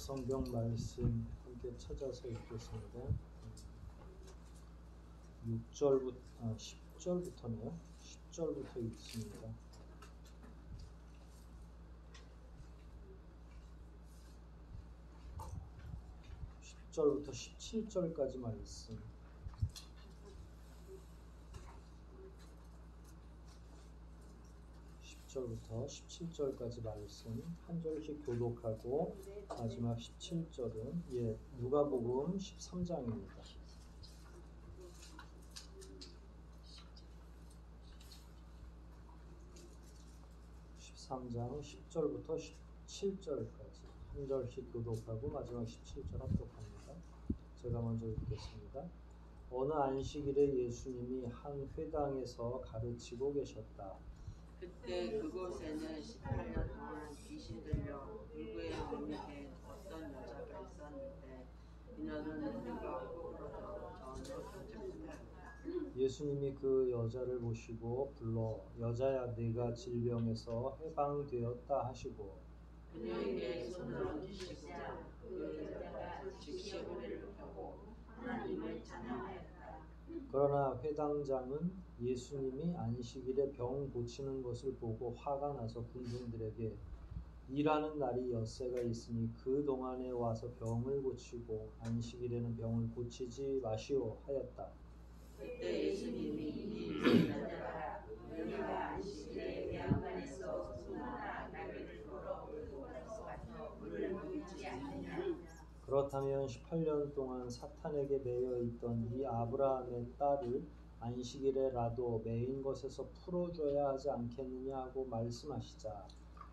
성경 말씀 함께 찾아서 읽겠습니다. 10절부터네요. 10절부터 읽습니다. 10절부터 17절까지 말씀. 10절부터 17절까지 말씀 한 절씩 교독하고 마지막 17절은 누가복음 13장입니다. 13장 10절부터 17절까지 한 절씩 교독하고 마지막 17절 합독합니다. 제가 먼저 읽겠습니다. 어느 안식일에 예수님이 한 회당에서 가르치고 계셨다. 그때 그곳에는 18년 동안 귀신 들려 불구에 몸에 어떤 여자가 있었는데 그녀는 허리가 부러져 전으로 펴졌다. 예수님이 그 여자를 보시고 불러 여자야 네가 질병에서 해방되었다 하시고 그녀에게 손을 얹으시고 그 여자가 즉시 허리를 펴고 하나님을 찬양하였다. 그러나 회당장은 예수님이 안식일에 병 고치는 것을 보고 화가 나서 군중들에게 일하는 날이 엿새가 있으니 그 동안에 와서 병을 고치고 안식일에는 병을 고치지 마시오 하였다. 그때 예수님이 이 여자가 너희가 안식일에 양간에서 소나 나귀를 끌어 몰고 가서 물을 먹이지 않느냐. 그렇다면 18년 동안 사탄에게 매여 있던 이 아브라함의 딸을 안식일에라도 매인 것에서 풀어줘야 하지 않겠느냐 하고 말씀하시자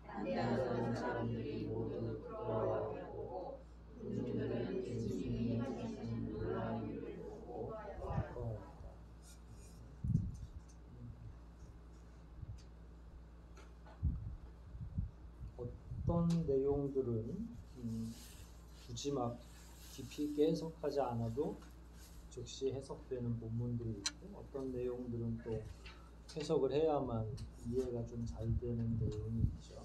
반대하는 사람들이 모두 부러워하고 군중들은 예수님이 하시는 놀라운 일을 보고 보았다. 어떤 내용들은 굳이 막 깊이 있게 해석하지 않아도 즉시 해석되는 본문들이 있고 어떤 내용들은 또 해석을 해야만 이해가 좀 잘 되는 내용이 있죠.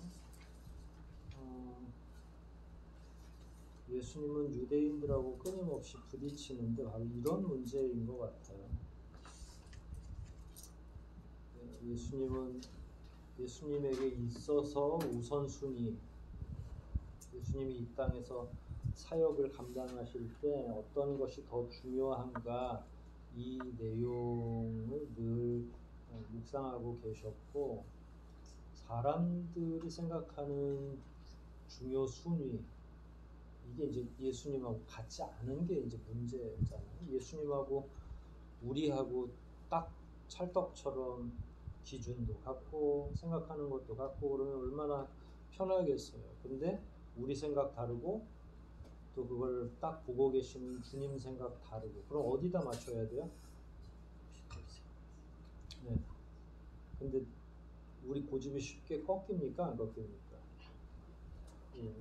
예수님은 유대인들하고 끊임없이 부딪히는데 바로 이런 문제인 것 같아요. 예수님에게 있어서 우선순위, 예수님이 이 땅에서 사역을 감당하실 때 어떤 것이 더 중요한가 이 내용을 늘 묵상하고 계셨고 사람들이 생각하는 중요 순위 이게 이제 예수님하고 같지 않은 게 이제 문제잖아요. 예수님하고 우리하고 딱 찰떡처럼 기준도 같고 생각하는 것도 같고 그러면 얼마나 편하겠어요. 근데 우리 생각 다르고 또 그걸 딱 보고 계시는 주님 생각 다르고 그럼 어디다 맞춰야 돼요? 네. 근데 우리 고집이 쉽게 꺾입니까? 안 꺾입니까?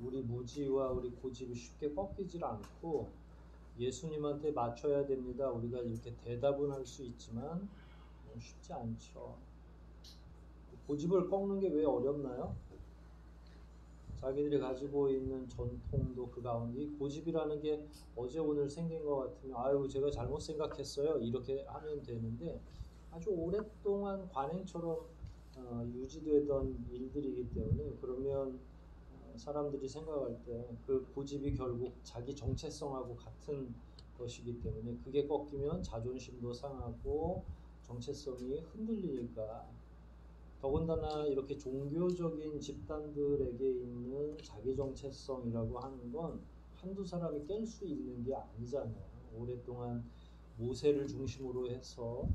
우리 무지와 우리 고집이 쉽게 꺾이질 않고 예수님한테 맞춰야 됩니다. 우리가 이렇게 대답은 할 수 있지만 쉽지 않죠. 고집을 꺾는 게 왜 어렵나요? 자기들이 가지고 있는 전통도 그 가운데 고집이라는 게 어제 오늘 생긴 것 같으면 아유 제가 잘못 생각했어요 이렇게 하면 되는데 아주 오랫동안 관행처럼 유지되던 일들이기 때문에 그러면 사람들이 생각할 때 그 고집이 결국 자기 정체성하고 같은 것이기 때문에 그게 꺾이면 자존심도 상하고 정체성이 흔들리니까 더군다나 이렇게 종교적인 집단들에게 있는 자기 정체성이라고 하는 건 한두 사람이 깰 수 있는 게 아니잖아요. 오랫동안 모세를 중심으로 해서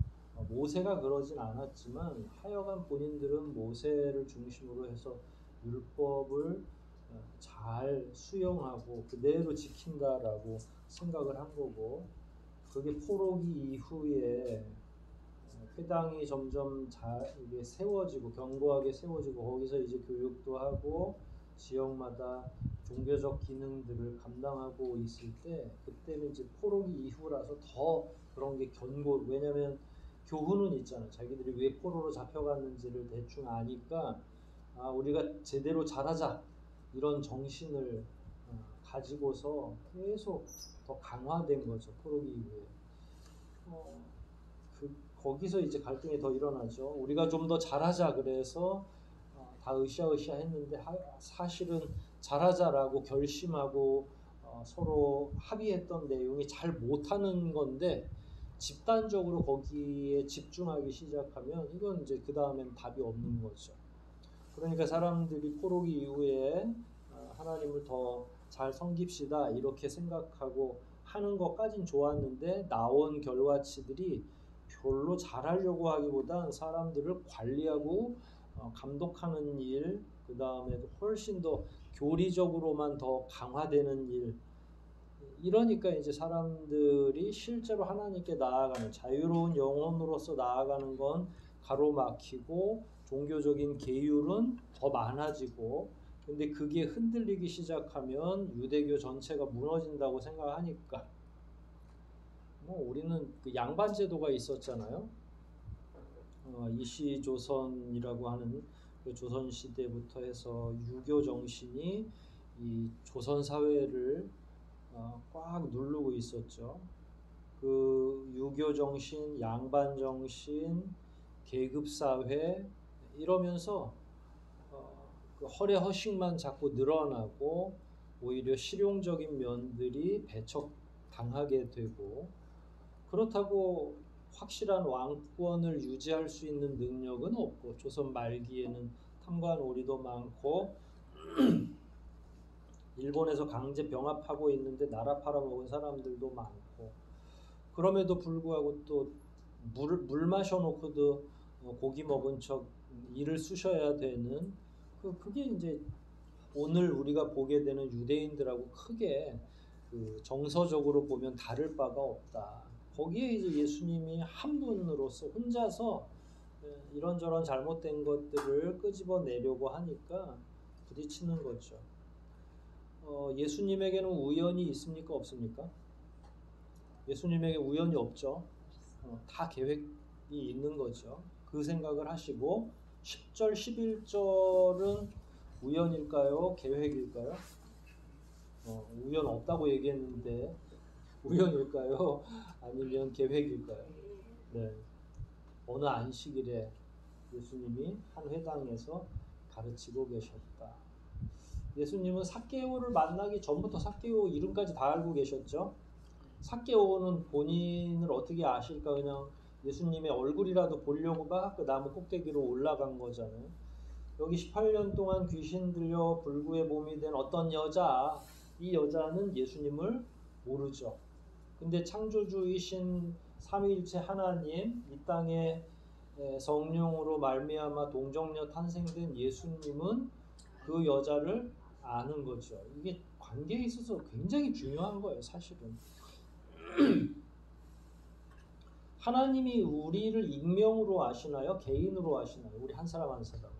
모세가 그러진 않았지만 하여간 본인들은 모세를 중심으로 해서 율법을 잘 수용하고 그대로 지킨다라고 생각을 한 거고 그게 포로기 이후에 회당이 점점 이게 세워지고 견고하게 세워지고 거기서 이제 교육도 하고 지역마다 종교적 기능들을 감당하고 있을 때 그때는 이제 포로기 이후라서 더 그런 게 왜냐면 교훈은 있잖아. 자기들이 왜 포로로 잡혀갔는지를 대충 아니까 우리가 제대로 잘하자 이런 정신을 가지고서 계속 더 강화된 거죠. 포로기 이후에. 거기서 이제 갈등이 더 일어나죠. 우리가 좀 더 잘하자 그래서 다 으쌰으쌰 했는데 사실은 잘하자라고 결심하고 서로 합의했던 내용이 잘 못하는 건데 집단적으로 거기에 집중하기 시작하면 이건 이제 그 다음엔 답이 없는 거죠. 그러니까 사람들이 포로기 이후에 하나님을 더 잘 섬깁시다 이렇게 생각하고 하는 것까진 좋았는데 나온 결과치들이 별로 잘하려고 하기보단 사람들을 관리하고 감독하는 일, 그 다음에 훨씬 더 교리적으로만 더 강화되는 일. 이러니까 이제 사람들이 실제로 하나님께 나아가는 자유로운 영혼으로서 나아가는 건 가로막히고 종교적인 계율은 더 많아지고 근데 그게 흔들리기 시작하면 유대교 전체가 무너진다고 생각하니까 우리는 그 양반 제도가 있었잖아요. 이시조선이라고 하는 그 조선 시대부터 해서 유교 정신이 이 조선 사회를 꽉 누르고 있었죠. 그 유교 정신, 양반 정신, 계급 사회 이러면서 그 허례허식만 자꾸 늘어나고 오히려 실용적인 면들이 배척당하게 되고 그렇다고 확실한 왕권을 유지할 수 있는 능력은 없고 조선 말기에는 탐관오리도 많고 일본에서 강제 병합하고 있는데 나라 팔아먹은 사람들도 많고 그럼에도 불구하고 또 물 마셔놓고도 고기 먹은 척 일을 쑤셔야 되는 그게 이제 오늘 우리가 보게 되는 유대인들하고 크게 그 정서적으로 보면 다를 바가 없다. 거기에 이제 예수님이 한 분으로서 혼자서 이런저런 잘못된 것들을 끄집어내려고 하니까 부딪히는 거죠. 예수님에게는 우연이 있습니까? 없습니까? 예수님에게 우연이 없죠. 다 계획이 있는 거죠. 그 생각을 하시고 10절, 11절은 우연일까요? 계획일까요? 우연 없다고 얘기했는데 우연일까요? 아니면 계획일까요? 네. 어느 안식일에 예수님이 한 회당에서 가르치고 계셨다. 예수님은 삭개오를 만나기 전부터 삭개오 이름까지 다 알고 계셨죠? 삭개오는 본인을 어떻게 아실까? 그냥 예수님의 얼굴이라도 보려고 막 그 나무 꼭대기로 올라간 거잖아요. 여기 18년 동안 귀신 들려 불구의 몸이 된 어떤 여자, 이 여자는 예수님을 모르죠. 근데 창조주이신 삼위일체 하나님, 이 땅에 성령으로 말미암아 동정녀 탄생된 예수님은 그 여자를 아는 거죠. 이게 관계에 있어서 굉장히 중요한 거예요, 사실은. 하나님이 우리를 익명으로 아시나요? 개인으로 아시나요? 우리 한 사람 한 사람.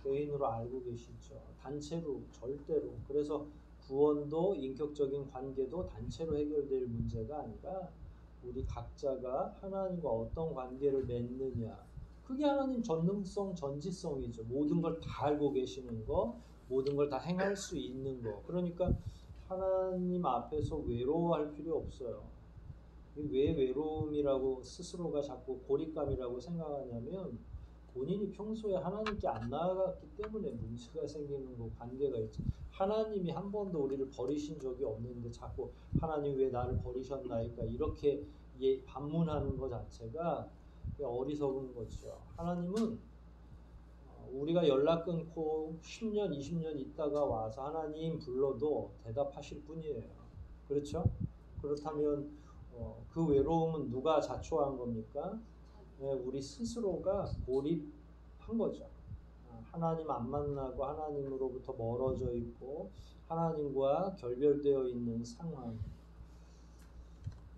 개인으로 알고 계시죠. 단체로, 절대로. 그래서 구원도 인격적인 관계도 단체로 해결될 문제가 아니라 우리 각자가 하나님과 어떤 관계를 맺느냐. 그게 하나님 전능성, 전지성이죠. 모든 걸 다 알고 계시는 거, 모든 걸 다 행할 수 있는 거. 그러니까 하나님 앞에서 외로워할 필요 없어요. 왜 외로움이라고 스스로가 자꾸 고립감이라고 생각하냐면 본인이 평소에 하나님께 안 나아갔기 때문에 문제가 생기는 거 관계가 있죠. 하나님이 한 번도 우리를 버리신 적이 없는데 자꾸 하나님 왜 나를 버리셨나이까 이렇게 반문하는 것 자체가 어리석은 거죠. 하나님은 우리가 연락 끊고 10년, 20년 있다가 와서 하나님 불러도 대답하실 분이에요. 그렇죠? 그렇다면 그 외로움은 누가 자초한 겁니까? 우리 스스로가 고립한 거죠. 하나님 안 만나고 하나님으로부터 멀어져 있고 하나님과 결별되어 있는 상황.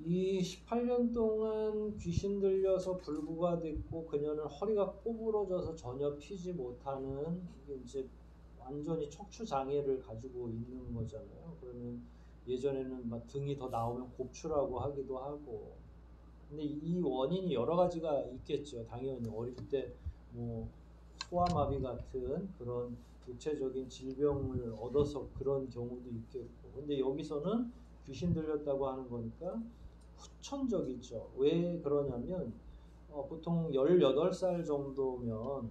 이 18년 동안 귀신 들려서 불구가 됐고 그녀는 허리가 꼬부러져서 전혀 피지 못하는 이게 이제 완전히 척추 장애를 가지고 있는 거잖아요. 그러면 예전에는 막 등이 더 나오면 곱추라고 하기도 하고. 근데 이 원인이 여러 가지가 있겠죠. 당연히 어릴 때 뭐 소아마비 같은 그런 육체적인 질병을 얻어서 그런 경우도 있겠고. 근데 여기서는 귀신 들렸다고 하는 거니까 후천적이죠. 왜 그러냐면 보통 18살 정도면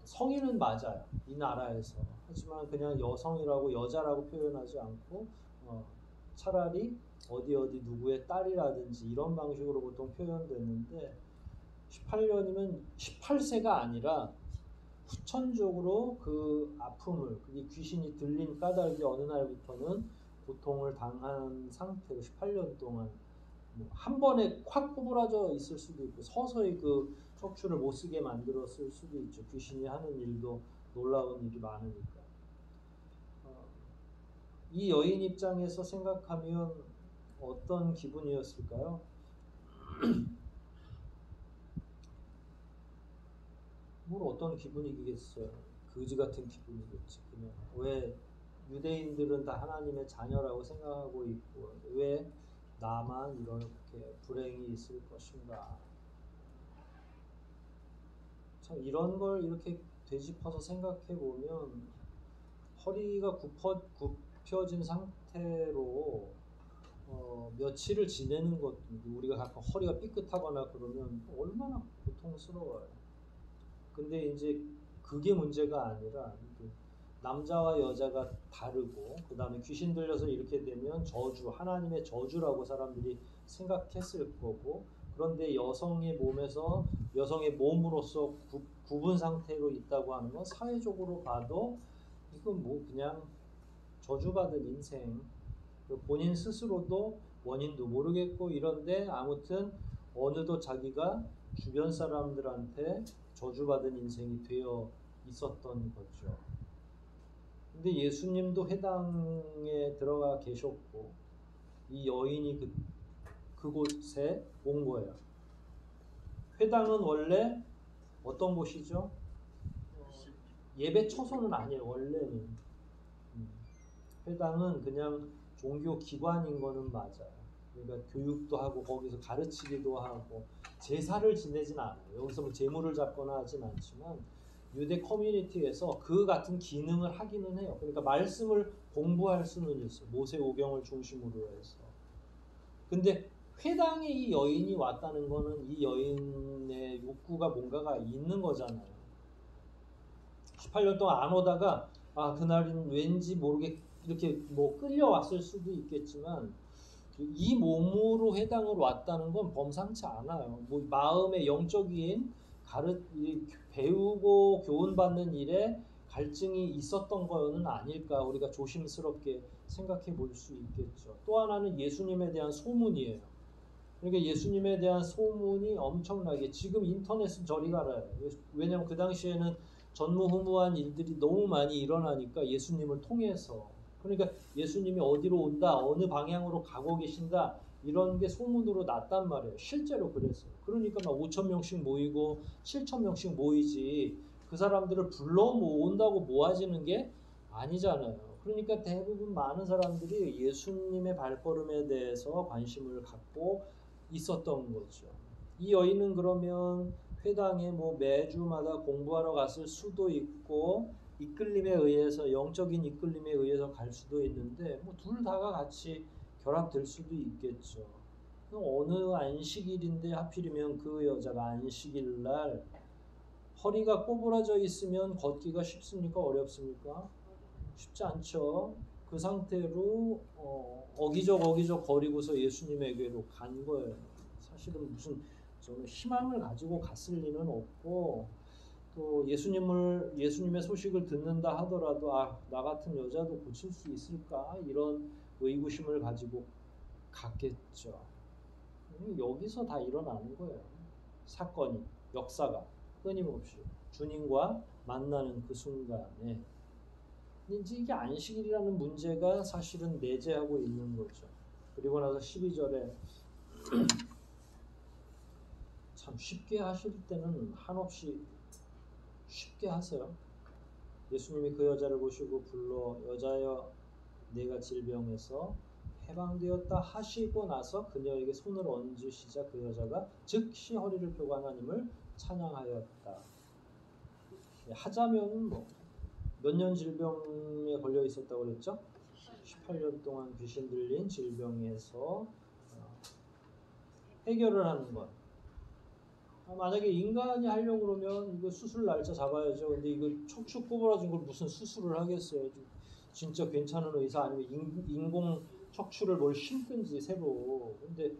성인은 맞아요. 이 나라에서. 하지만 그냥 여성이라고 여자라고 표현하지 않고 차라리 어디 누구의 딸이라든지 이런 방식으로 보통 표현되는데 18년이면 18세가 아니라 후천적으로 그 아픔을 그게 귀신이 들린 까닭이 어느 날부터는 고통을 당한 상태로 18년 동안 한 번에 확 구부러져 있을 수도 있고 서서히 그 척추를 못 쓰게 만들었을 수도 있죠. 귀신이 하는 일도 놀라운 일이 많으니까. 이 여인 입장에서 생각하면 어떤 기분이었을까요? 뭘 어떤 기분이겠어요? 거지 같은 기분이겠지. 그냥 왜 유대인들은 다 하나님의 자녀라고 생각하고 있고 왜 나만 이렇게 불행이 있을 것인가? 참 이런 걸 이렇게 되짚어서 생각해 보면 허리가 굽혀진 상태로 며칠을 지내는 것도 우리가 가끔 허리가 삐끗하거나 그러면 얼마나 고통스러워요. 근데 이제 그게 문제가 아니라 남자와 여자가 다르고 그 다음에 귀신 들려서 이렇게 되면 저주, 하나님의 저주라고 사람들이 생각했을 거고 그런데 여성의 몸에서 여성의 몸으로서 굽은 상태로 있다고 하는 건 사회적으로 봐도 이건 뭐 그냥 저주받은 인생 본인 스스로도 원인도 모르겠고 이런데 아무튼 어느덧 자기가 주변 사람들한테 저주받은 인생이 되어 있었던 거죠. 근데 예수님도 회당에 들어가 계셨고 이 여인이 그곳에 온 거예요. 회당은 원래 어떤 곳이죠? 예배 처소는 아니에요. 원래는 회당은 그냥 종교 기관인 거는 맞아요. 그러니까 교육도 하고 거기서 가르치기도 하고 제사를 지내진 않아요. 여기서 뭐 제물을 잡거나 하진 않지만 유대 커뮤니티에서 그 같은 기능을 하기는 해요. 그러니까 말씀을 공부할 수는 있어요. 모세오경을 중심으로 해서. 근데 회당에 이 여인이 왔다는 거는 이 여인의 욕구가 뭔가가 있는 거잖아요. 18년 동안 안 오다가 그날은 왠지 모르게 이렇게 뭐 끌려왔을 수도 있겠지만 이 몸으로 회당을 왔다는 건 범상치 않아요. 뭐 마음의 영적인 배우고 교훈받는 일에 갈증이 있었던 거는 아닐까 우리가 조심스럽게 생각해 볼 수 있겠죠. 또 하나는 예수님에 대한 소문이에요. 그러니까 예수님에 대한 소문이 엄청나게 지금 인터넷은 저리 가라요. 왜냐하면 그 당시에는 전무후무한 일들이 너무 많이 일어나니까 예수님을 통해서 그러니까 예수님이 어디로 온다 어느 방향으로 가고 계신다 이런 게 소문으로 났단 말이에요. 실제로 그랬어요. 그러니까 막 5,000명씩 모이고 7,000명씩 모이지 그 사람들을 불러 모은다고 모아지는 게 아니잖아요. 그러니까 대부분 많은 사람들이 예수님의 발걸음에 대해서 관심을 갖고 있었던 거죠. 이 여인은 그러면 회당에 뭐 매주마다 공부하러 갔을 수도 있고 이끌림에 의해서 영적인 이끌림에 의해서 갈 수도 있는데 뭐 둘 다가 같이 결합될 수도 있겠죠. 어느 안식일인데 하필이면 그 여자가 안식일 날 허리가 꼬부라져 있으면 걷기가 쉽습니까? 어렵습니까? 쉽지 않죠. 그 상태로 어기적 거리고서 예수님에게로 간 거예요. 사실은 무슨 저는 희망을 가지고 갔을 리는 없고 또 예수님의 소식을 듣는다 하더라도 나 같은 여자도 고칠 수 있을까 이런 의구심을 가지고 갔겠죠. 여기서 다 일어나는 거예요. 사건이 역사가 끊임없이 주님과 만나는 그 순간에 이제 이게 안식일이라는 문제가 사실은 내재하고 있는 거죠. 그리고 나서 12절에 참 쉽게 하실 때는 한없이 쉽게 하세요. 예수님이 그 여자를 보시고 불러 여자여 내가 질병에서 해방되었다 하시고 나서 그녀에게 손을 얹으시자 그 여자가 즉시 허리를 펴고 하나님을 찬양하였다. 하자면 뭐 몇 년 질병에 걸려 있었다고 그랬죠? 18년 동안 귀신 들린 질병에서 해결을 하는 것. 만약에 인간이 하려고 그러면 이거 수술 날짜 잡아야죠. 근데 이거 척추 구부러진 걸 무슨 수술을 하겠어요. 진짜 괜찮은 의사 아니면 인공 척추를 뭘 심든지 새로. 근데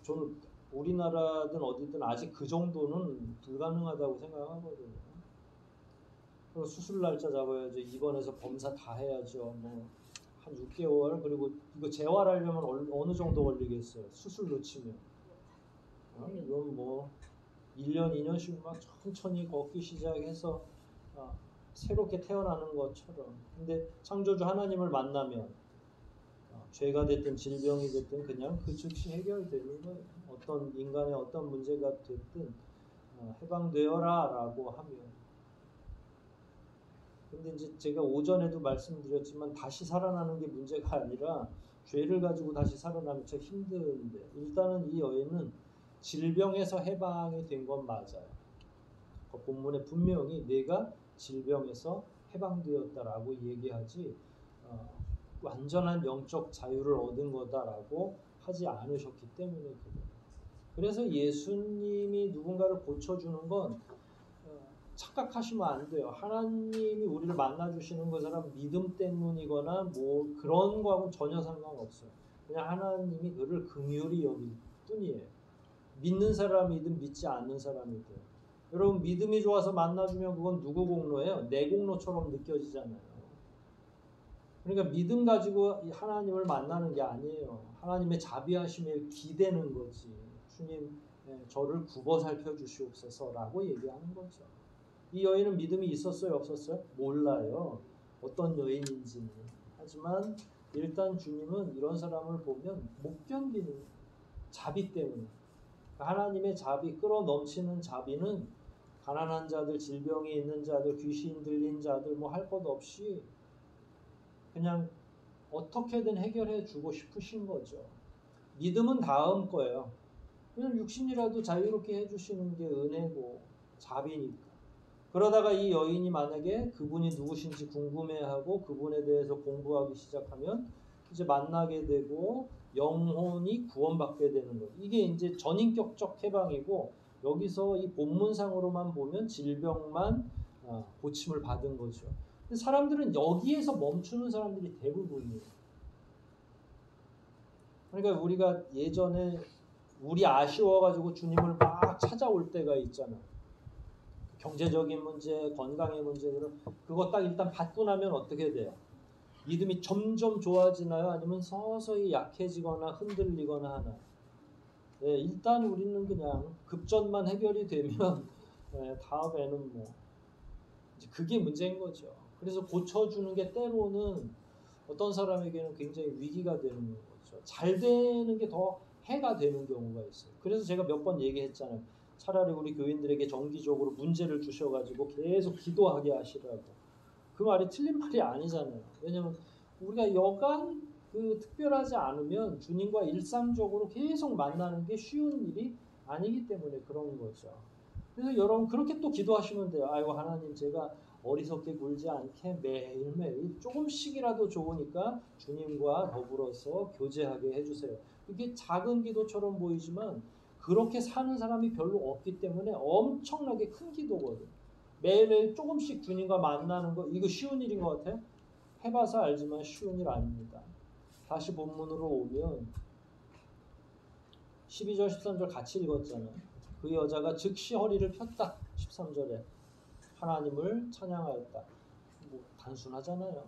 저는 우리나라든 어디든 아직 그 정도는 불가능하다고 생각하거든요. 그럼 수술 날짜 잡아야죠. 입원해서 검사 다 해야죠. 뭐 한 6개월. 그리고 이거 재활하려면 어느 정도 걸리겠어요. 수술 놓치면. 이건 뭐 1년, 2년씩 막 천천히 걷기 시작해서 새롭게 태어나는 것처럼. 근데 창조주 하나님을 만나면 죄가 됐든 질병이 됐든 그냥 그 즉시 해결되는 거예요. 어떤 인간의 어떤 문제가 됐든 해방되어라 라고 하면. 근데 이제 제가 오전에도 말씀드렸지만 다시 살아나는 게 문제가 아니라 죄를 가지고 다시 살아나면 참 힘든데, 일단은 이 여인은 질병에서 해방이 된 건 맞아요. 그 본문에 분명히 내가 질병에서 해방되었다라고 얘기하지 완전한 영적 자유를 얻은 거다라고 하지 않으셨기 때문에 그래요. 그래서 예수님이 누군가를 고쳐주는 건 착각하시면 안 돼요. 하나님이 우리를 만나주시는 것은 믿음 때문이거나 뭐 그런 거하고는 전혀 상관없어요. 그냥 하나님이 그를 긍휼히 여길 뿐이에요. 믿는 사람이든 믿지 않는 사람이든. 여러분 믿음이 좋아서 만나주면 그건 누구 공로예요? 내 공로처럼 느껴지잖아요. 그러니까 믿음 가지고 하나님을 만나는 게 아니에요. 하나님의 자비하심에 기대는 거지. 주님 저를 굽어 살펴주시옵소서라고 얘기하는 거죠. 이 여인은 믿음이 있었어요? 없었어요? 몰라요. 어떤 여인인지는. 하지만 일단 주님은 이런 사람을 보면 못 견디는 자비 때문에. 하나님의 자비, 끌어넘치는 자비는 가난한 자들, 질병이 있는 자들, 귀신 들린 자들 뭐 할 것 없이 그냥 어떻게든 해결해 주고 싶으신 거죠. 믿음은 다음 거예요. 그냥 육신이라도 자유롭게 해주시는 게 은혜고 자비니까. 그러다가 이 여인이 만약에 그분이 누구신지 궁금해하고 그분에 대해서 공부하기 시작하면 이제 만나게 되고 영혼이 구원받게 되는 거예요. 이게 이제 전인격적 해방이고, 여기서 이 본문상으로만 보면 질병만 고침을 받은 거죠. 근데 사람들은 여기에서 멈추는 사람들이 대부분이에요. 그러니까 우리가 예전에 우리 아쉬워가지고 주님을 막 찾아올 때가 있잖아요. 경제적인 문제, 건강의 문제들은 그거 딱 일단 받고 나면 어떻게 돼요? 믿음이 점점 좋아지나요? 아니면 서서히 약해지거나 흔들리거나 하나요? 네, 일단 우리는 그냥 급전만 해결이 되면 다음에는 뭐 이제 그게 문제인 거죠. 그래서 고쳐주는 게 때로는 어떤 사람에게는 굉장히 위기가 되는 거죠. 잘 되는 게 더 해가 되는 경우가 있어요. 그래서 제가 몇 번 얘기했잖아요. 차라리 우리 교인들에게 정기적으로 문제를 주셔가지고 계속 기도하게 하시라고. 그 말이 틀린 말이 아니잖아요. 왜냐면 우리가 여간 특별하지 않으면 주님과 일상적으로 계속 만나는 게 쉬운 일이 아니기 때문에 그런 거죠. 그래서 여러분 그렇게 또 기도하시면 돼요. 아이고 하나님, 제가 어리석게 굴지 않게 매일매일 조금씩이라도 좋으니까 주님과 더불어서 교제하게 해주세요. 이게 작은 기도처럼 보이지만 그렇게 사는 사람이 별로 없기 때문에 엄청나게 큰 기도거든. 매일매일 조금씩 주님과 만나는 거, 이거 쉬운 일인 것 같아요? 해봐서 알지만 쉬운 일 아닙니다. 다시 본문으로 오면 12절 13절 같이 읽었잖아요. 그 여자가 즉시 허리를 폈다. 13절에 하나님을 찬양하였다. 뭐 단순하잖아요.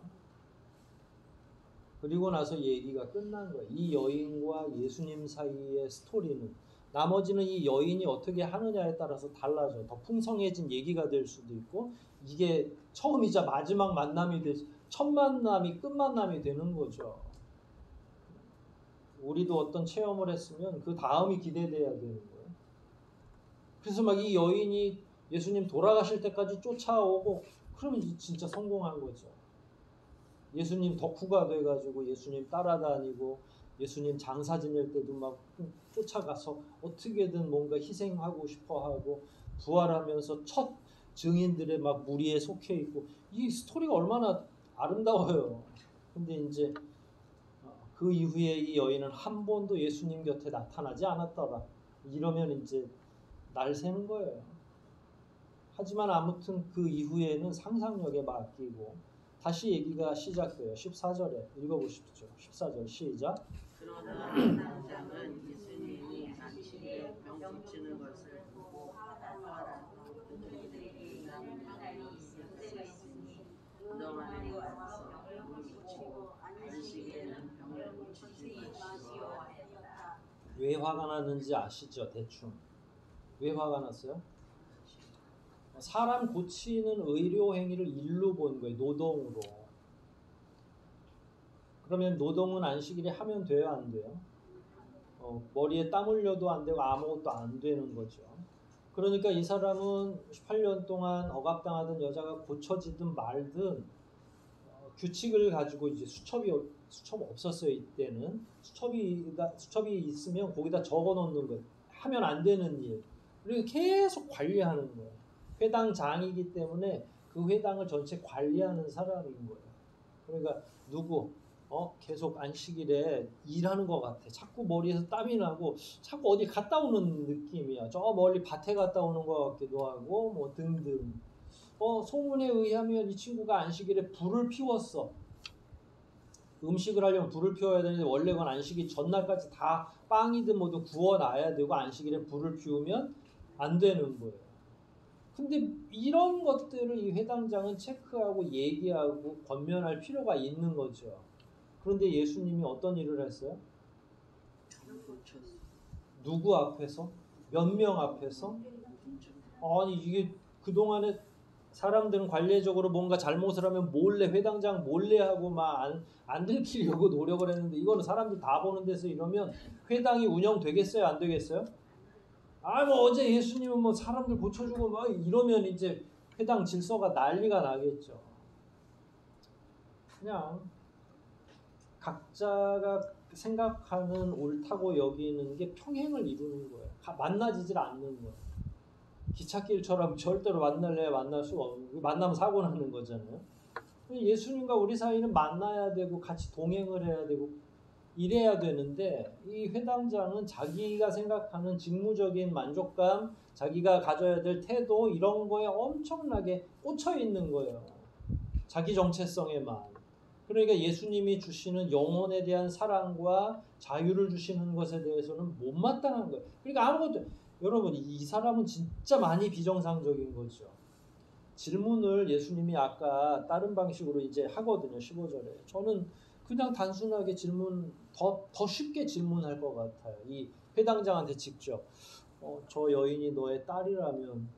그리고 나서 얘기가 끝난 거예요. 이 여인과 예수님 사이의 스토리는, 나머지는 이 여인이 어떻게 하느냐에 따라서 달라져요. 더 풍성해진 얘기가 될 수도 있고, 이게 처음이자 마지막 만남이 돼서 첫 만남이 끝만남이 되는 거죠. 우리도 어떤 체험을 했으면 그 다음이 기대돼야 되는 거예요. 그래서 막 이 여인이 예수님 돌아가실 때까지 쫓아오고, 그러면 진짜 성공한 거죠. 예수님 덕후가 돼가지고 예수님 따라다니고, 예수님 장사 지낼 때도 막 쫓아가서 어떻게든 뭔가 희생하고 싶어하고, 부활하면서 첫 증인들의 막 무리에 속해 있고 이 스토리가 얼마나 아름다워요. 근데 이제 그 이후에 이 여인은 한 번도 예수님 곁에 나타나지 않았더라. 이러면 이제 날 새는 거예요. 하지만 아무튼 그 이후에는 상상력에 맡기고 다시 얘기가 시작돼요. 14절에 읽어보십시오. 14절 시작. 그러나 회당장은 예수님이 안식일에 병 고치는 것을 보고 화나서 그들에게 이런 방법이 있으니 그동안에 와서 병을 고치고 안식일에는 병을 고치지 마시오 하였다. 왜 화가 났는지 아시죠? 대충. 왜 화가 났어요? 사람 고치는 의료 행위를 일로 본 거예요. 노동으로. 그러면 노동은 안식일에 하면 돼요? 안 돼요? 머리에 땀 흘려도 안 되고 아무것도 안 되는 거죠. 그러니까 이 사람은 18년 동안 억압당하던 여자가 고쳐지든 말든 규칙을 가지고 이제 수첩 없었어요. 이때는 수첩이 있으면 거기다 적어 놓는 거예요. 하면 안 되는 일. 그리고 계속 관리하는 거예요. 회당장이기 때문에 그 회당을 전체 관리하는 사람인 거예요. 그러니까 누구 계속 안식일에 일하는 것 같아. 자꾸 머리에서 땀이 나고 자꾸 어디 갔다 오는 느낌이야. 저 멀리 밭에 갔다 오는 것 같기도 하고 뭐 등등. 소문에 의하면 이 친구가 안식일에 불을 피웠어. 음식을 하려면 불을 피워야 되는데 원래 그건 안식일 전날까지 다 빵이든 뭐든 구워놔야 되고 안식일에 불을 피우면 안 되는 거예요. 근데 이런 것들을 이 회당장은 체크하고 얘기하고 권면할 필요가 있는 거죠. 그런데 예수님이 어떤 일을 했어요? 누구 앞에서? 몇 명 앞에서? 아니 이게 그동안에 사람들은 관례적으로 뭔가 잘못을 하면 몰래 회당장 몰래 하고 막 안 들키려고 노력을 했는데 이거는 사람들 다 보는 데서 이러면 회당이 운영되겠어요? 안 되겠어요? 뭐 어제 예수님은 뭐 사람들 고쳐주고 막 이러면 이제 회당 질서가 난리가 나겠죠. 그냥 각자가 생각하는 옳다고 여기는 게 평행을 이루는 거예요. 만나지질 않는 거예요. 기찻길처럼 절대로 만날래야 만날 수가 없는, 만나면 사고 나는 거잖아요. 예수님과 우리 사이는 만나야 되고 같이 동행을 해야 되고 이래야 되는데 이 회당장은 자기가 생각하는 직무적인 만족감, 자기가 가져야 될 태도 이런 거에 엄청나게 꽂혀 있는 거예요. 자기 정체성에만. 그러니까 예수님이 주시는 영혼에 대한 사랑과 자유를 주시는 것에 대해서는 못마땅한 거예요. 그러니까 아무것도 여러분 이 사람은 진짜 많이 비정상적인 거죠. 질문을 예수님이 아까 다른 방식으로 이제 하거든요. 15절에. 저는 그냥 단순하게 더 쉽게 질문할 것 같아요. 이 회당장한테 직접 저 여인이 너의 딸이라면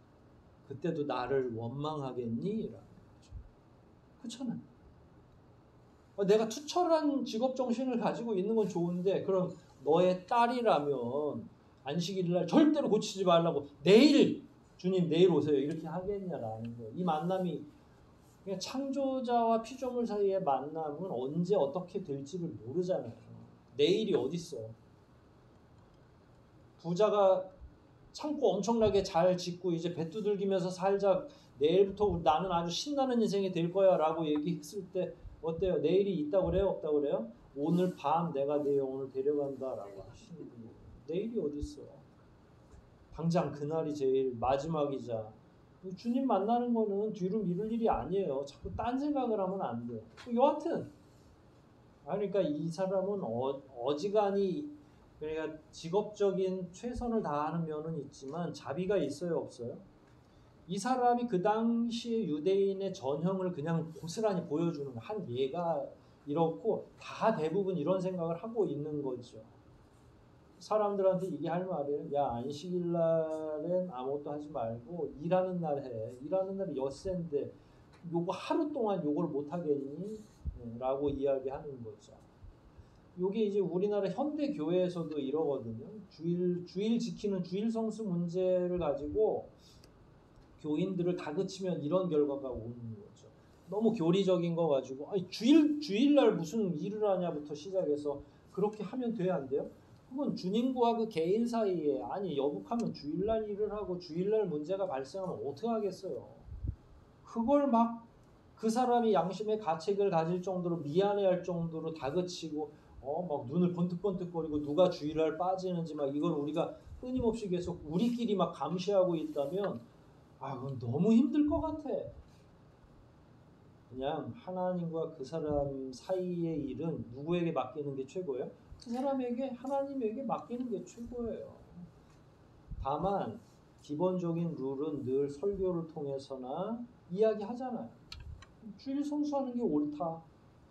그때도 나를 원망하겠니? 라는 거죠. 그렇잖아요. 내가 투철한 직업 정신을 가지고 있는 건 좋은데 그럼 너의 딸이라면 안식일날 절대로 고치지 말라고 주님 내일 오세요 이렇게 하겠냐라는 거예요. 이 만남이 그냥 창조자와 피조물 사이의 만남은 언제 어떻게 될지를 모르잖아요. 내일이 어딨어요. 부자가 창고 엄청나게 잘 짓고 이제 배 두들기면서 살자 내일부터 나는 아주 신나는 인생이 될 거야 라고 얘기했을 때 어때요? 내일이 있다고 그래요? 없다고 그래요? 오늘 밤 내가 내 영혼을 데려간다 라고 하시는 거예요. 내일이 어딨어. 당장 그날이 제일 마지막이자 주님 만나는 거는 뒤로 미룰 일이 아니에요. 자꾸 딴 생각을 하면 안 돼요. 여하튼 그러니까 이 사람은 어지간히 그러니까 직업적인 최선을 다하는 면은 있지만 자비가 있어요? 없어요? 이 사람이 그 당시에 유대인의 전형을 그냥 고스란히 보여주는 한 예가 이렇고 다 대부분 이런 생각을 하고 있는 거죠. 사람들한테 이게 할 말이에요. 야 안식일 날엔 아무것도 하지 말고 일하는 날 해. 일하는 날이 엿새인데 요거 하루 동안 요걸 못 하겠니? 라고 이야기하는 거죠. 요게 이제 우리나라 현대 교회에서도 이러거든요. 주일 지키는 주일 성수 문제를 가지고 교인들을 다그치면 이런 결과가 오는 거죠. 너무 교리적인 거 가지고 주일날 무슨 일을 하냐부터 시작해서 그렇게 하면 돼요, 안 돼요? 그건 주님과 그 개인 사이에 여북하면 주일날 일을 하고 주일날 문제가 발생하면 어떻게 하겠어요? 그걸 막 그 사람이 양심의 가책을 가질 정도로 미안해할 정도로 다그치고 막 눈을 번뜩번뜩거리고 누가 주의를 빠지는지 막 이걸 우리가 끊임없이 계속 우리끼리 막 감시하고 있다면 그건 너무 힘들 것 같아. 그냥 하나님과 그 사람 사이의 일은 누구에게 맡기는 게 최고예요? 그 사람에게 하나님에게 맡기는 게 최고예요. 다만 기본적인 룰은 늘 설교를 통해서나 이야기하잖아요. 주일 성수하는 게 옳다.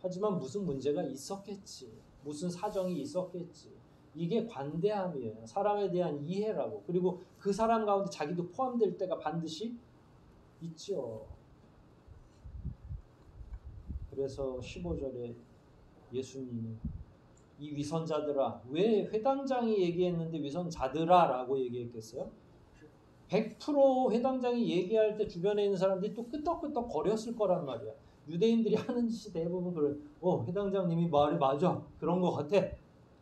하지만 무슨 문제가 있었겠지. 무슨 사정이 있었겠지. 이게 관대함이에요. 사람에 대한 이해라고. 그리고 그 사람 가운데 자기도 포함될 때가 반드시 있죠. 그래서 15절에 예수님이 이 위선자들아, 왜 회당장이 얘기했는데 위선자들아 라고 얘기했겠어요? 100% 회당장이 얘기할 때 주변에 있는 사람들이 또 끄떡끄떡 거렸을 거란 말이야. 유대인들이 하는 짓이 대부분 그래. 회당장님이 말이 맞아. 그런 거 같아.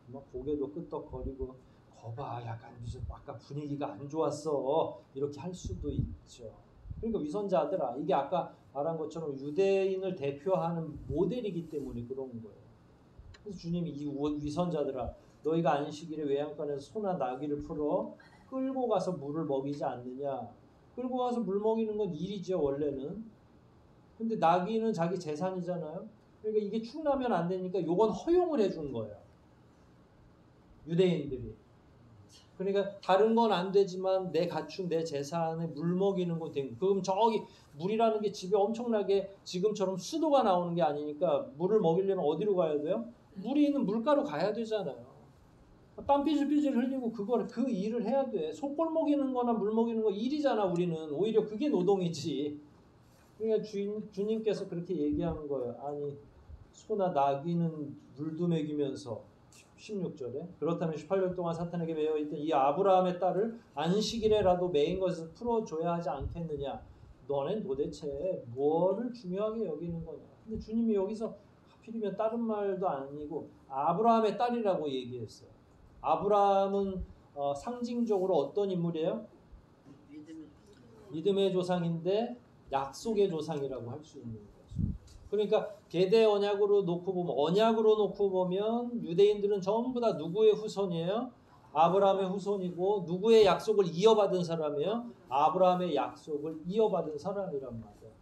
막 고개도 끄떡거리고 거봐 약간 무슨 아까 분위기가 안 좋았어. 이렇게 할 수도 있죠. 그러니까 위선자들아, 이게 아까 말한 것처럼 유대인을 대표하는 모델이기 때문에 그런 거예요. 그래서 주님이 이 위선자들아, 너희가 안식일에 외양간에서 소나 나귀를 풀어 끌고 가서 물을 먹이지 않느냐. 끌고 가서 물 먹이는 건 일이죠, 원래는. 근데 나귀는 자기 재산이잖아요. 그러니까 이게 충나면 안 되니까 요건 허용을 해준 거예요, 유대인들이. 그러니까 다른 건 안 되지만 내 가축, 내 재산에 물 먹이는 건 된. 그럼 저기 물이라는 게 집에 엄청나게 지금처럼 수도가 나오는 게 아니니까 물을 먹이려면 어디로 가야 돼요? 물이 있는 물가로 가야 되잖아요. 땀 삐질삐질 흘리고 그 일을 해야 돼. 소꼴 먹이는 거나 물 먹이는 거 일이잖아, 우리는. 오히려 그게 노동이지. 그러니까 주님께서 그렇게 얘기하는 거예요. 아니, 소나 나귀는 물도 먹이면서 16절에 그렇다면 18년 동안 사탄에게 매여있던 이 아브라함의 딸을 안식일에라도 매인 것에서 풀어줘야 하지 않겠느냐. 너는 도대체 뭐를 중요하게 여기는 거냐. 근데 주님이 여기서 하필이면 다른 말도 아니고 아브라함의 딸이라고 얘기했어요. 아브라함은 상징적으로 어떤 인물이에요? 믿음의 조상인데 약속의 조상이라고 할 수 있는 거죠. 그러니까 계대 언약으로 놓고 보면 유대인들은 전부 다 누구의 후손이에요? 아브라함의 후손이고 누구의 약속을 이어받은 사람이에요? 아브라함의 약속을 이어받은 사람이란 말이에요.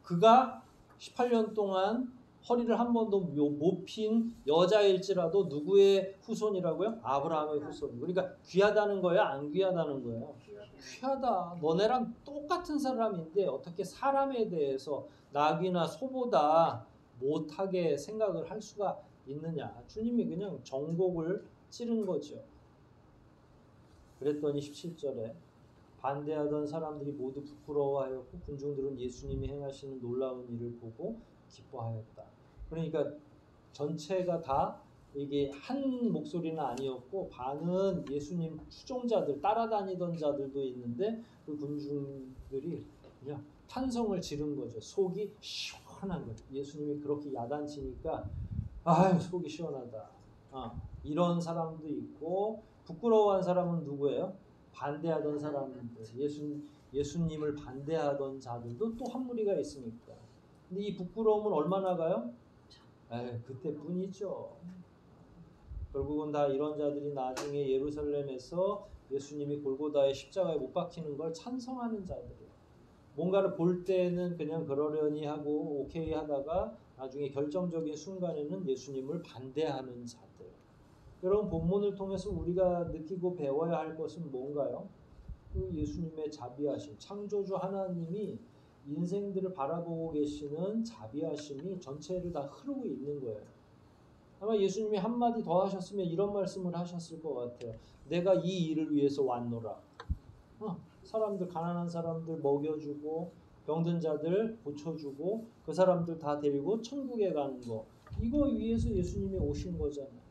그가 18년 동안 허리를 한 번도 못 핀 여자일지라도 누구의 후손이라고요? 아브라함의 후손. 그러니까 귀하다는 거예요? 안 귀하다는 거예요? 귀하다. 너네랑 똑같은 사람인데 어떻게 사람에 대해서 나귀나 소보다 못하게 생각을 할 수가 있느냐. 주님이 그냥 정곡을 찌른 거죠. 그랬더니 17절에 반대하던 사람들이 모두 부끄러워하였고 군중들은 예수님이 행하시는 놀라운 일을 보고 기뻐하였다. 그러니까 전체가 다 이게 한 목소리는 아니었고 반은 예수님 추종자들, 따라다니던 자들도 있는데 그 군중들이 그냥 탄성을 지른 거죠. 속이 시원한 거죠. 예수님이 그렇게 야단치니까 아유 속이 시원하다. 이런 사람도 있고 부끄러워한 사람은 누구예요? 반대하던 사람들, 예수님을 반대하던 자들도 또 한 무리가 있으니까. 근데 이 부끄러움은 얼마나 가요? 그때뿐이죠. 결국은 다 이런 자들이 나중에 예루살렘에서 예수님이 골고다의 십자가에 못 박히는 걸 찬성하는 자들이에요. 뭔가를 볼 때는 그냥 그러려니 하고 오케이 하다가 나중에 결정적인 순간에는 예수님을 반대하는 자들. 여러분 본문을 통해서 우리가 느끼고 배워야 할 것은 뭔가요? 그 예수님의 자비하심, 창조주 하나님이 인생들을 바라보고 계시는 자비하심이 전체를 다 흐르고 있는 거예요. 아마 예수님이 한마디 더 하셨으면 이런 말씀을 하셨을 것 같아요. 내가 이 일을 위해서 왔노라. 사람들, 가난한 사람들 먹여주고 병든 자들 고쳐주고 그 사람들 다 데리고 천국에 가는 거. 이거 위해서 예수님이 오신 거잖아요.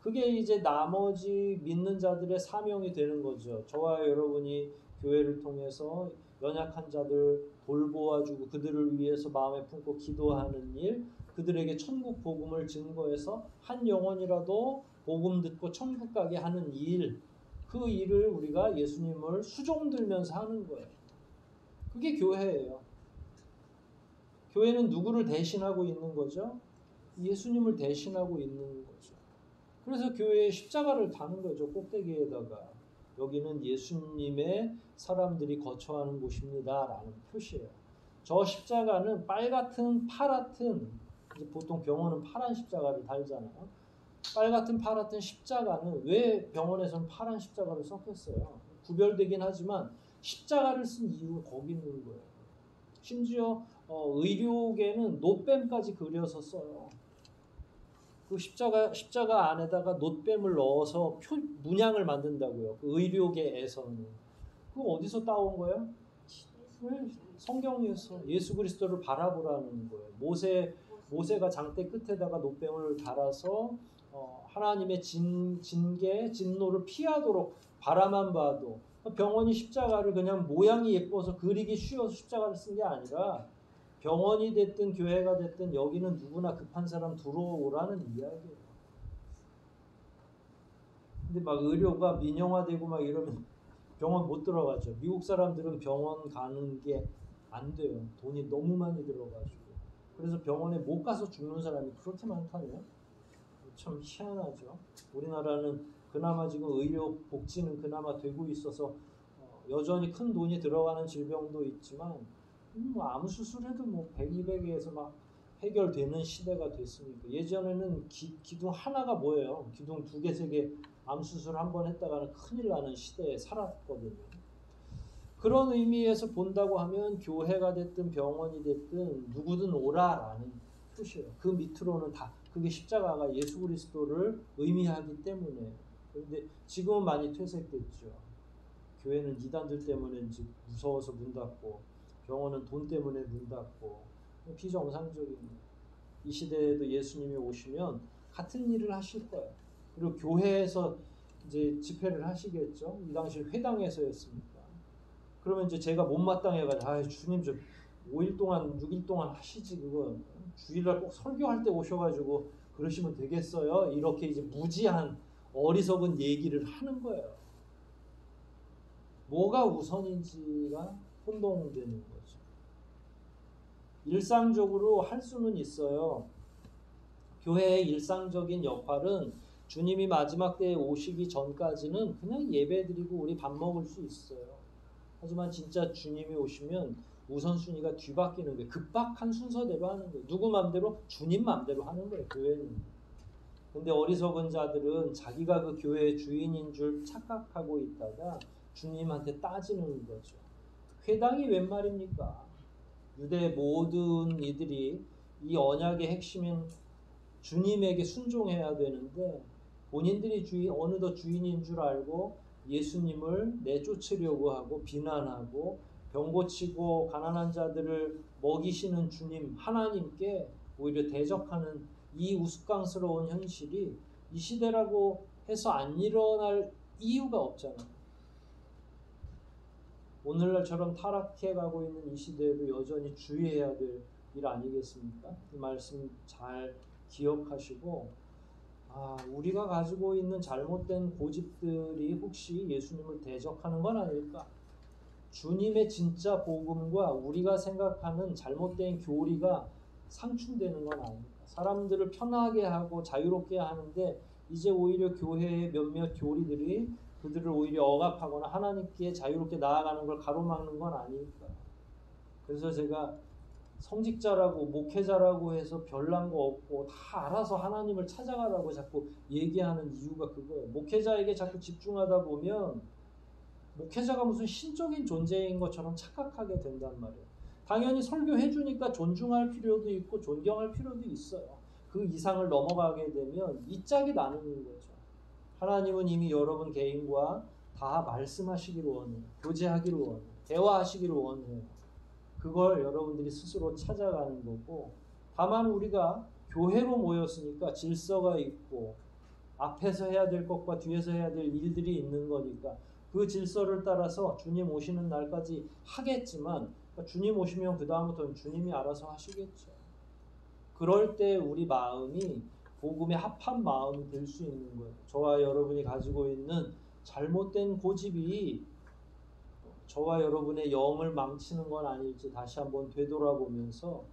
그게 이제 나머지 믿는 자들의 사명이 되는 거죠. 저와 여러분이 교회를 통해서 연약한 자들 돌보아주고 그들을 위해서 마음에 품고 기도하는 일, 그들에게 천국 복음을 증거해서 한 영혼이라도 복음 듣고 천국 가게 하는 일, 그 일을 우리가 예수님을 수종 들면서 하는 거예요. 그게 교회예요. 교회는 누구를 대신하고 있는 거죠? 예수님을 대신하고 있는 거죠. 그래서 교회에 십자가를 다는 거죠. 꼭대기에다가. 여기는 예수님의 사람들이 거처하는 곳입니다. 라는 표시예요. 저 십자가는 빨갛든 파랗든, 이제 보통 병원은 파란 십자가를 달잖아요. 빨갛든 파랗든 십자가는 왜 병원에서는 파란 십자가를 썼겠어요? 구별되긴 하지만 십자가를 쓴 이유가 거기 있는 거예요. 심지어 의료계는 놋뱀까지 그려서 써요. 그 십자가 안에다가 놋뱀을 넣어서 문양을 만든다고요. 그 의료계에서는. 그거 어디서 따온 거예요? 성경에서 예수 그리스도를 바라보라는 거예요. 모세가 장대 끝에다가 놋뱀을 달아서 하나님의 진노를 피하도록 바라만 봐도, 병원이 십자가를 그냥 모양이 예뻐서 그리기 쉬워서 십자가를 쓴 게 아니라, 병원이 됐든 교회가 됐든 여기는 누구나 급한 사람 들어오라는 이야기예요. 근데 막 의료가 민영화되고 막 이러면 병원 못 들어가죠. 미국 사람들은 병원 가는 게 안 돼요. 돈이 너무 많이 들어가지고. 그래서 병원에 못 가서 죽는 사람이 그렇게 많다네요. 참 희한하죠. 우리나라는 그나마 지금 의료 복지는 그나마 되고 있어서 여전히 큰 돈이 들어가는 질병도 있지만 뭐 아무 수술해도 뭐 100, 200에서 막 해결되는 시대가 됐으니까. 예전에는 기둥 하나가 뭐예요? 기둥 2개, 3개 암 수술 한 번 했다가는 큰일 나는 시대에 살았거든요. 그런 의미에서 본다고 하면 교회가 됐든 병원이 됐든 누구든 오라라는 뜻이에요. 그 밑으로는 다 그게 십자가가 예수 그리스도를 의미하기 때문에. 그런데 지금은 많이 퇴색됐죠. 교회는 이단들 때문에 이제 무서워서 문 닫고, 병원은 돈 때문에 문 닫고, 비정상적입니다. 이 시대에도 예수님이 오시면 같은 일을 하실 거예요. 그리고 교회에서 이제 집회를 하시겠죠. 이 당시 회당에서였습니까? 그러면 이제 제가 못마땅해가지고, 주님 좀 5일 동안 6일 동안 하시지, 그거 주일날 꼭 설교할 때 오셔가지고 그러시면 되겠어요? 이렇게 이제 무지한 어리석은 얘기를 하는 거예요. 뭐가 우선인지가 혼동되는 거죠. 일상적으로 할 수는 있어요. 교회의 일상적인 역할은 주님이 마지막 때에 오시기 전까지는 그냥 예배드리고 우리 밥 먹을 수 있어요. 하지만 진짜 주님이 오시면 우선순위가 뒤바뀌는 거예요. 급박한 순서대로 하는 거예요. 누구 맘대로? 주님 맘대로 하는 거예요, 교회는. 근데 어리석은 자들은 자기가 그 교회의 주인인 줄 착각하고 있다가 주님한테 따지는 거죠. 회당이 웬 말입니까? 유대 모든 이들이 이 언약의 핵심인 주님에게 순종해야 되는데, 본인들이 어느덧 주인인 줄 알고 예수님을 내쫓으려고 하고 비난하고 병 고치고 가난한 자들을 먹이시는 주님 하나님께 오히려 대적하는 이 우스꽝스러운 현실이 이 시대라고 해서 안 일어날 이유가 없잖아요. 오늘날처럼 타락해가고 있는 이 시대에도 여전히 주의해야 될 일 아니겠습니까? 이 말씀 잘 기억하시고, 우리가 가지고 있는 잘못된 고집들이 혹시 예수님을 대적하는 건 아닐까? 주님의 진짜 복음과 우리가 생각하는 잘못된 교리가 상충되는 건 아닐까? 사람들을 편하게 하고 자유롭게 하는데 이제 오히려 교회의 몇몇 교리들이 그들을 오히려 억압하거나 하나님께 자유롭게 나아가는 걸 가로막는 건 아닐까? 그래서 제가 성직자라고 목회자라고 해서 별난 거 없고 다 알아서 하나님을 찾아가라고 자꾸 얘기하는 이유가 그거예요. 목회자에게 자꾸 집중하다 보면 목회자가 무슨 신적인 존재인 것처럼 착각하게 된단 말이에요. 당연히 설교해 주니까 존중할 필요도 있고 존경할 필요도 있어요. 그 이상을 넘어가게 되면 이 짝이 나누는 거죠. 하나님은 이미 여러분 개인과 다 말씀하시기를 원해요. 교제하기를 원해요. 대화하시기를 원해요. 그걸 여러분들이 스스로 찾아가는 거고, 다만 우리가 교회로 모였으니까 질서가 있고 앞에서 해야 될 것과 뒤에서 해야 될 일들이 있는 거니까 그 질서를 따라서 주님 오시는 날까지 하겠지만, 주님 오시면 그 다음부터는 주님이 알아서 하시겠죠. 그럴 때 우리 마음이 복음에 합한 마음이 될 수 있는 거예요. 저와 여러분이 가지고 있는 잘못된 고집이 저와 여러분의 영을 망치는 건 아닐지 다시 한번 되돌아보면서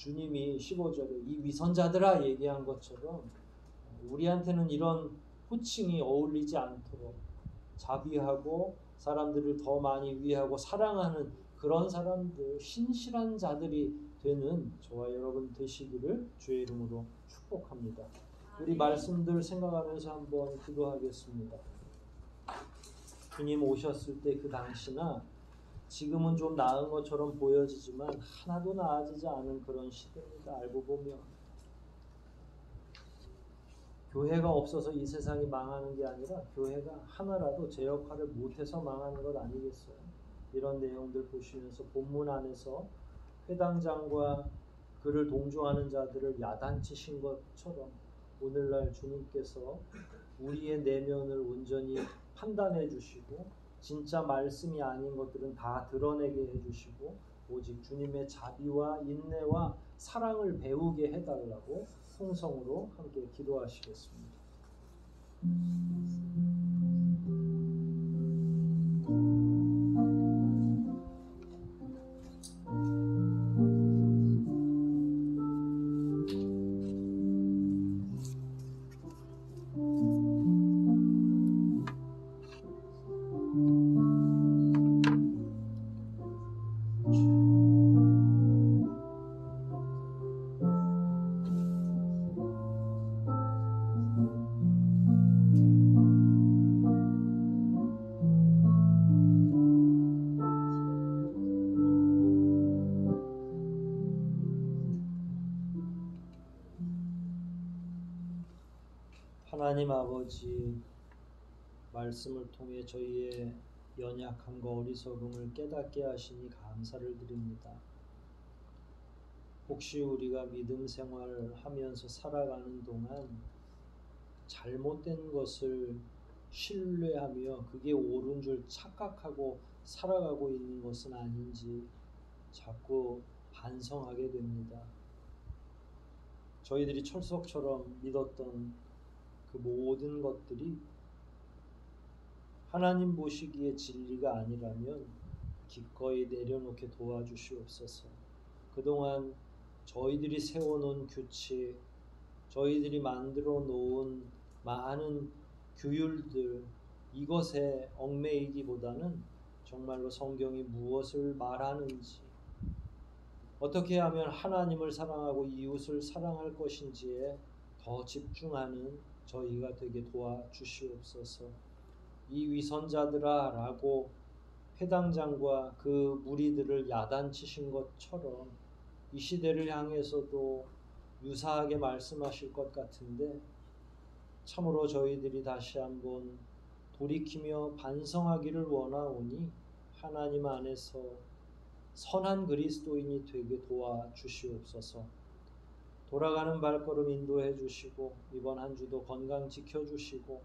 주님이 15절에 이 위선자들아 얘기한 것처럼 우리한테는 이런 호칭이 어울리지 않도록 자비하고 사람들을 더 많이 위하고 사랑하는 그런 사람들, 신실한 자들이 되는 저와 여러분 되시기를 주의 이름으로 축복합니다. 우리 말씀들 생각하면서 한번 기도하겠습니다. 주님 오셨을 때 그 당시나 지금은 좀 나은 것처럼 보여지지만 하나도 나아지지 않은 그런 시대입니다. 알고 보면 교회가 없어서 이 세상이 망하는 게 아니라 교회가 하나라도 제 역할을 못해서 망하는 것 아니겠어요? 이런 내용들 보시면서 본문 안에서 회당장과 그를 동조하는 자들을 야단치신 것처럼 오늘날 주님께서 우리의 내면을 온전히 판단해 주시고 진짜 말씀이 아닌 것들은 다 드러내게 해주시고 오직 주님의 자비와 인내와 사랑을 배우게 해달라고 통성으로 함께 기도하시겠습니다. 하나님 아버지, 말씀을 통해 저희의 연약함과 어리석음을 깨닫게 하시니 감사를 드립니다. 혹시 우리가 믿음 생활을 하면서 살아가는 동안 잘못된 것을 신뢰하며 그게 옳은 줄 착각하고 살아가고 있는 것은 아닌지 자꾸 반성하게 됩니다. 저희들이 철석처럼 믿었던 그 모든 것들이 하나님 보시기에 진리가 아니라면 기꺼이 내려놓게 도와주시옵소서. 그동안 저희들이 세워놓은 규칙, 저희들이 만들어 놓은 많은 규율들, 이것에 얽매이기보다는 정말로 성경이 무엇을 말하는지, 어떻게 하면 하나님을 사랑하고 이웃을 사랑할 것인지에 더 집중하는 저희가 되게 도와주시옵소서. 이 위선자들아 라고 회당장과 그 무리들을 야단치신 것처럼 이 시대를 향해서도 유사하게 말씀하실 것 같은데 참으로 저희들이 다시 한번 돌이키며 반성하기를 원하오니 하나님 안에서 선한 그리스도인이 되게 도와주시옵소서. 돌아가는 발걸음 인도해 주시고 이번 한 주도 건강 지켜주시고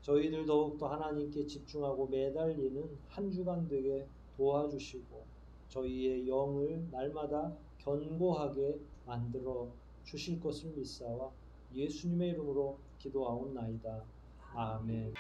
저희들 더욱더 하나님께 집중하고 매달리는 한 주간 되게 도와주시고 저희의 영을 날마다 견고하게 만들어 주실 것을 믿사와 예수님의 이름으로 기도하옵나이다. 아멘.